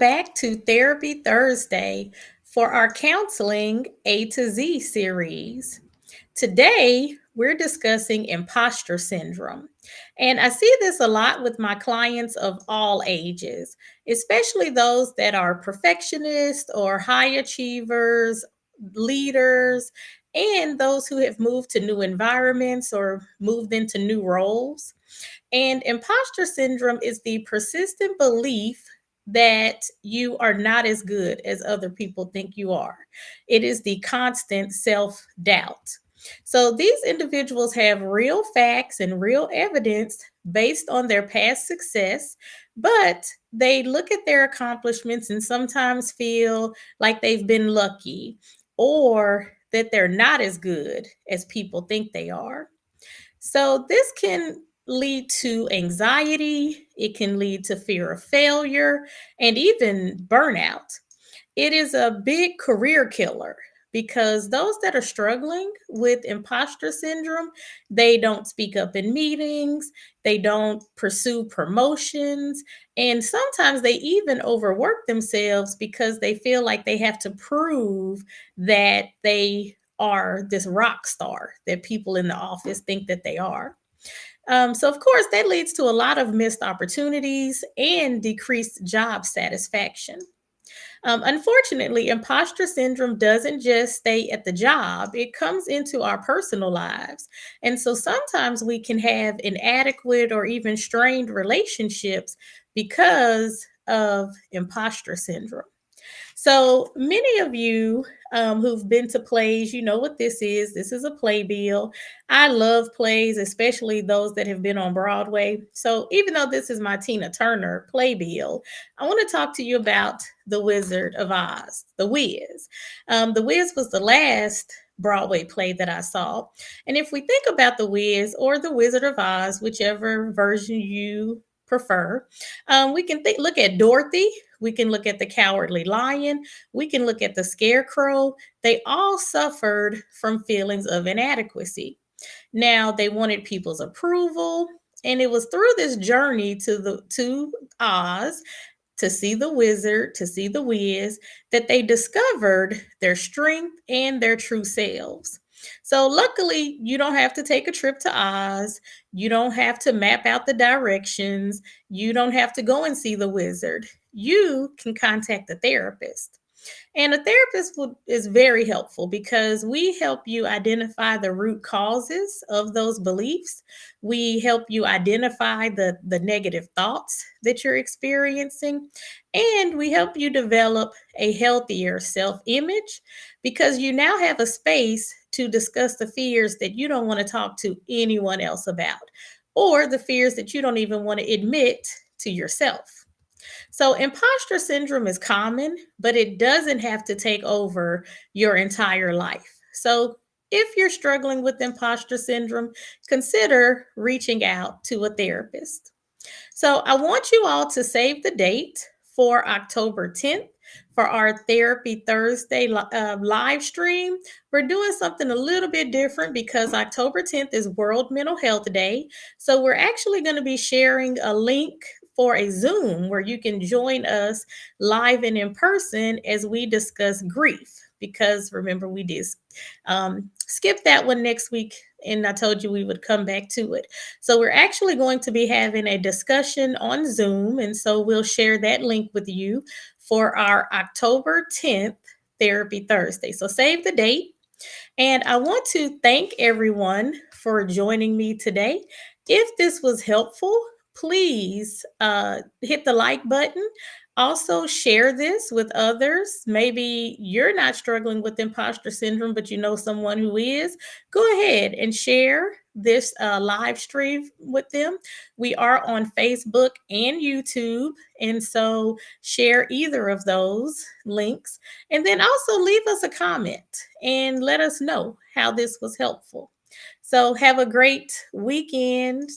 back to Therapy Thursday for our Counseling A to Z series. Today, we're discussing imposter syndrome. And I see this a lot with my clients of all ages, especially those that are perfectionists or high achievers, leaders, and those who have moved to new environments or moved into new roles. And imposter syndrome is the persistent belief that you are not as good as other people think you are. It is the constant self doubt. So these individuals have real facts and real evidence based on their past success, but they look at their accomplishments and sometimes feel like they've been lucky or that they're not as good as people think they are. So, this can lead to anxiety, it can lead to fear of failure, and even burnout. It is a big career killer because those that are struggling with imposter syndrome, they don't speak up in meetings, they don't pursue promotions, and sometimes they even overwork themselves because they feel like they have to prove that they are this rock star that people in the office think that they are. So, of course, that leads to a lot of missed opportunities and decreased job satisfaction. Unfortunately, imposter syndrome doesn't just stay at the job, it comes into our personal lives. And so sometimes we can have inadequate or even strained relationships because of imposter syndrome. So many of you who've been to plays, you know what this is. This is a playbill. I love plays, especially those that have been on Broadway. So even though this is my Tina Turner playbill, I want to talk to you about The Wizard of Oz, The Wiz. The Wiz was the last Broadway play that I saw. And if we think about The Wiz or The Wizard of Oz, whichever version you prefer, we can look at Dorothy, we can look at the Cowardly Lion, we can look at the Scarecrow. They all suffered from feelings of inadequacy. Now they wanted people's approval, and it was through this journey to Oz to see the wizard, to see the Wiz, that they discovered their strength and their true selves. So, luckily, you don't have to take a trip to Oz. You don't have to map out the directions. You don't have to go and see the wizard. You can contact a therapist. And a therapist is very helpful because we help you identify the root causes of those beliefs. We help you identify the negative thoughts that you're experiencing. And we help you develop a healthier self image because you now have a space to discuss the fears that you don't want to talk to anyone else about, or the fears that you don't even want to admit to yourself. So, imposter syndrome is common, but it doesn't have to take over your entire life. So, if you're struggling with imposter syndrome, consider reaching out to a therapist. So, I want you all to save the date for October 10th for our Therapy Thursday live stream. We're doing something a little bit different because October 10th is World Mental Health Day. So, we're actually going to be sharing a link for a Zoom where you can join us live and in person as we discuss grief. Because remember, we did skip that one next week, and I told you we would come back to it. So, we're actually going to be having a discussion on Zoom, and so we'll share that link with you for our October 10th Therapy Thursday. So, save the date. And I want to thank everyone for joining me today. If this was helpful, please hit the like button. Also, share this with others. Maybe you're not struggling with imposter syndrome, but you know someone who is. Go ahead and share this live stream with them. We are on Facebook and YouTube. And so share either of those links. And then also leave us a comment and let us know how this was helpful. So have a great weekend.